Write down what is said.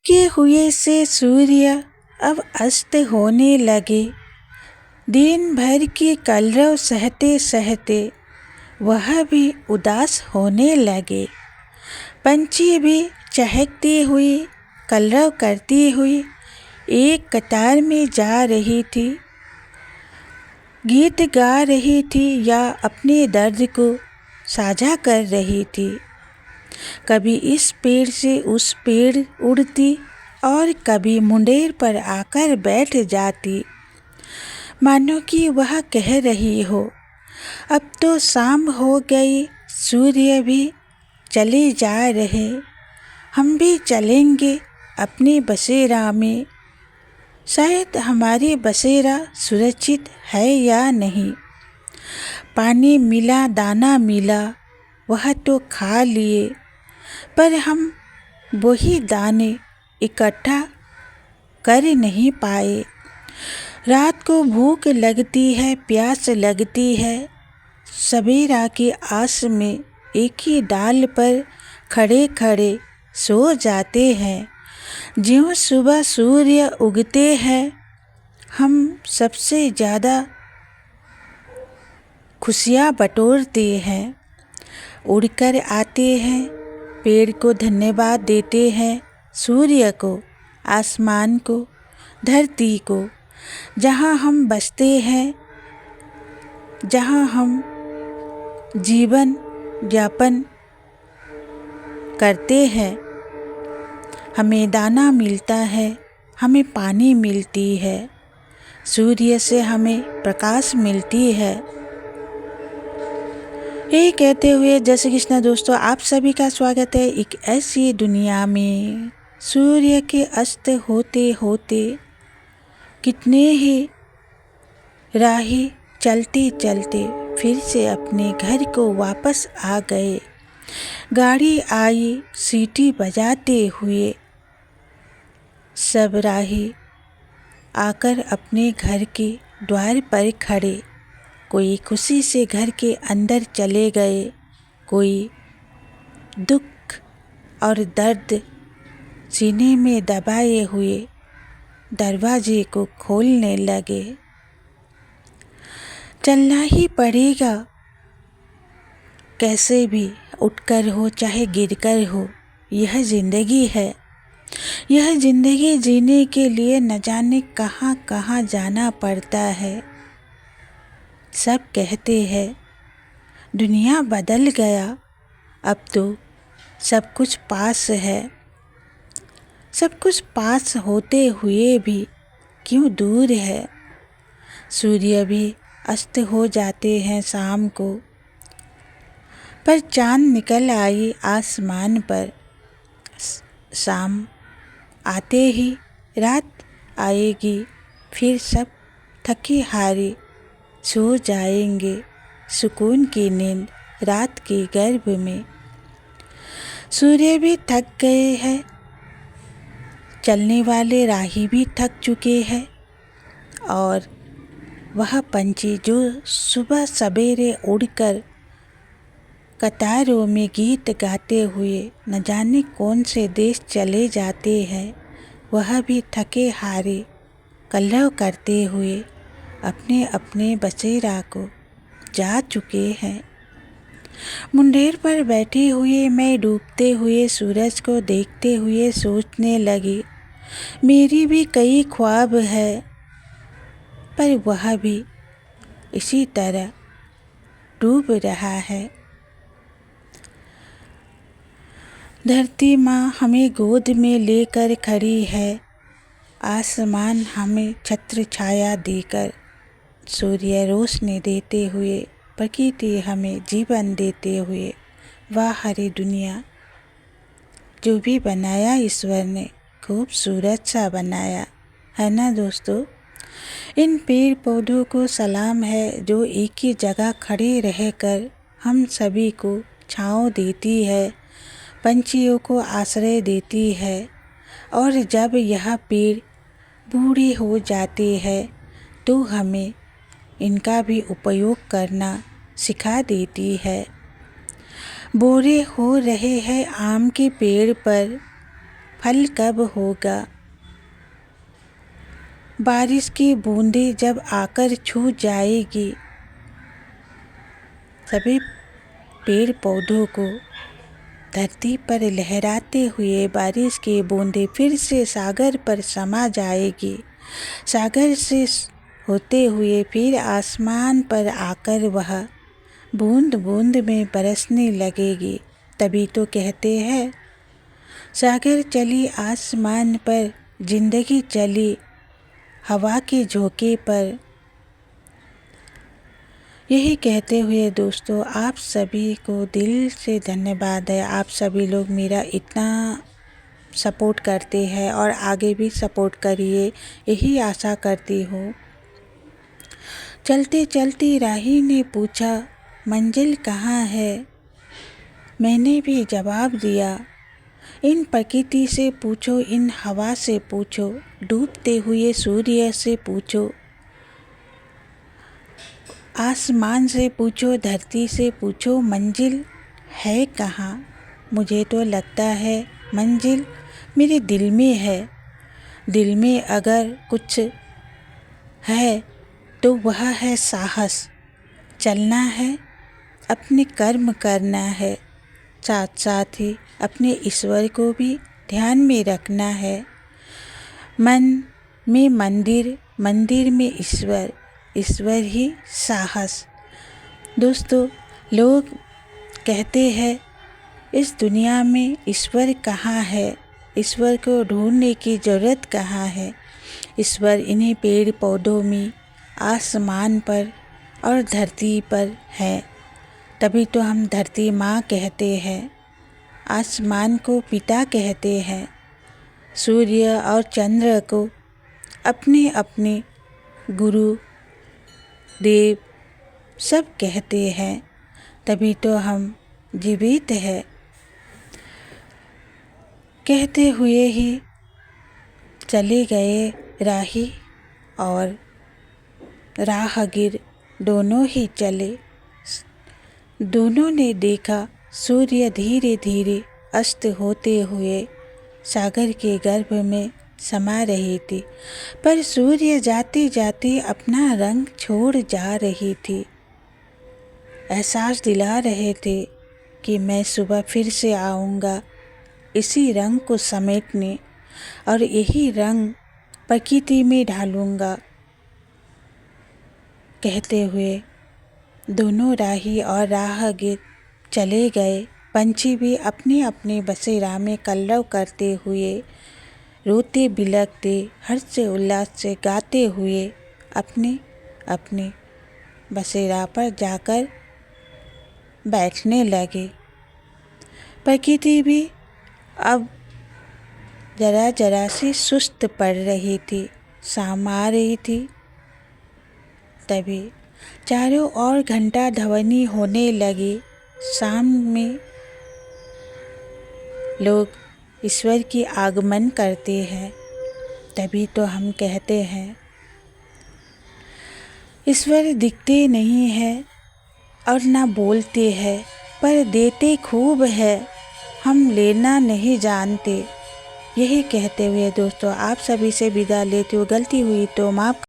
उगते हुए से सूर्य अब अस्त होने लगे। दिन भर की कलरव सहते सहते वह भी उदास होने लगे। पंछी भी चहकती हुई कलरव करती हुई एक कतार में जा रही थी, गीत गा रही थी या अपने दर्द को साझा कर रही थी। कभी इस पेड़ से उस पेड़ उड़ती और कभी मुंडेर पर आकर बैठ जाती, मानो कि वह कह रही हो, अब तो शाम हो गई, सूर्य भी चले जा रहे, हम भी चलेंगे अपनी बसेरा में। शायद हमारी बसेरा सुरक्षित है या नहीं। पानी मिला, दाना मिला, वह तो खा लिए, पर हम वही दाने इकट्ठा कर नहीं पाए। रात को भूख लगती है, प्यास लगती है, सवेरा की आस में एक ही डाल पर खड़े खड़े सो जाते हैं। ज्यों सुबह सूर्य उगते हैं, हम सबसे ज़्यादा खुशियाँ बटोरते हैं। उड़कर आते हैं, पेड़ को धन्यवाद देते हैं, सूर्य को, आसमान को, धरती को, जहाँ हम बसते हैं, जहाँ हम जीवन यापन करते हैं। हमें दाना मिलता है, हमें पानी मिलती है, सूर्य से हमें प्रकाश मिलती है। ये कहते हुए जय श्री कृष्ण दोस्तों, आप सभी का स्वागत है एक ऐसी दुनिया में। सूर्य के अस्त होते होते कितने ही राही चलते चलते फिर से अपने घर को वापस आ गए। गाड़ी आई सीटी बजाते हुए, सब राही आकर अपने घर के द्वार पर खड़े। कोई खुशी से घर के अंदर चले गए, कोई दुख और दर्द सीने में दबाए हुए दरवाजे को खोलने लगे। चलना ही पड़ेगा, कैसे भी उठकर हो चाहे गिरकर हो, यह ज़िंदगी है। यह ज़िंदगी जीने के लिए न जाने कहाँ कहाँ जाना पड़ता है। सब कहते हैं दुनिया बदल गया, अब तो सब कुछ पास है। सब कुछ पास होते हुए भी क्यों दूर है। सूर्य भी अस्त हो जाते हैं शाम को, पर चाँद निकल आई आसमान पर। शाम आते ही रात आएगी, फिर सब थके हारे सो जाएंगे सुकून की नींद रात के गर्भ में। सूर्य भी थक गए हैं, चलने वाले राही भी थक चुके हैं, और वह पंछी जो सुबह सवेरे उड़कर कतारों में गीत गाते हुए न जाने कौन से देश चले जाते हैं, वह भी थके हारे कलरव करते हुए अपने अपने बसेरा को जा चुके हैं। मुंडेर पर बैठी हुई मैं डूबते हुए सूरज को देखते हुए सोचने लगी, मेरी भी कई ख्वाब है, पर वह भी इसी तरह डूब रहा है। धरती माँ हमें गोद में लेकर खड़ी है, आसमान हमें छत्र छाया देकर, सूर्य रोशनी देते हुए, प्रकृति हमें जीवन देते हुए, वाह हरी दुनिया। जो भी बनाया ईश्वर ने खूबसूरत सा बनाया है ना दोस्तों। इन पेड़ पौधों को सलाम है जो एक ही जगह खड़े रहकर हम सभी को छाँव देती है, पंछियों को आश्रय देती है, और जब यह पेड़ बूढ़े हो जाते हैं तो हमें इनका भी उपयोग करना सिखा देती है। बोरे हो रहे हैं आम के पेड़ पर, फल कब होगा। बारिश की बूंदें जब आकर छू जाएगी सभी पेड़ पौधों को, धरती पर लहराते हुए बारिश की बूंदें फिर से सागर पर समा जाएगी। सागर से होते हुए फिर आसमान पर आकर वह बूंद बूंद में बरसने लगेगी। तभी तो कहते हैं सागर चली आसमान पर, जिंदगी चली हवा के झोंके पर। यही कहते हुए दोस्तों आप सभी को दिल से धन्यवाद है। आप सभी लोग मेरा इतना सपोर्ट करते हैं और आगे भी सपोर्ट करिए, यही आशा करती हूँ। चलते चलते राही ने पूछा मंजिल कहाँ है। मैंने भी जवाब दिया इन प्रकृति से पूछो, इन हवा से पूछो, डूबते हुए सूर्य से पूछो, आसमान से पूछो, धरती से पूछो मंजिल है कहाँ। मुझे तो लगता है मंजिल मेरे दिल में है। दिल में अगर कुछ है तो वह है साहस। चलना है, अपने कर्म करना है, साथ साथ ही अपने ईश्वर को भी ध्यान में रखना है। मन में मंदिर, मंदिर में ईश्वर, ईश्वर ही साहस। दोस्तों लोग कहते हैं इस दुनिया में ईश्वर कहाँ है, ईश्वर को ढूंढने की ज़रूरत कहाँ है। ईश्वर इन्हीं पेड़ पौधों में, आसमान पर और धरती पर है। तभी तो हम धरती माँ कहते हैं, आसमान को पिता कहते हैं, सूर्य और चंद्र को अपने अपने गुरु देव सब कहते हैं। तभी तो हम जीवित हैं। कहते हुए ही चले गए राही और राहगीर, दोनों ही चले। दोनों ने देखा सूर्य धीरे धीरे अस्त होते हुए सागर के गर्भ में समा रही थी, पर सूर्य जाते जाते अपना रंग छोड़ जा रही थी। एहसास दिला रहे थे कि मैं सुबह फिर से आऊँगा इसी रंग को समेटने और यही रंग प्रकृति में ढालूँगा। कहते हुए दोनों राही और राहगीर चले गए। पंछी भी अपने अपने बसेरा में कलरव करते हुए, रोते बिलखते, हर्ष से उल्लास से गाते हुए अपने अपने बसेरा पर जाकर बैठने लगे। प्रकृति भी अब जरा जरा सी सुस्त पड़ रही थी, शाम आ रही थी। तभी चारों ओर घंटा ध्वनि होने लगी। शाम में लोग ईश्वर की आगमन करते हैं। तभी तो हम कहते हैं ईश्वर दिखते नहीं है और ना बोलते हैं, पर देते खूब है, हम लेना नहीं जानते। यही कहते हुए दोस्तों आप सभी से विदा लेती हूँ। गलती हुई तो माफ़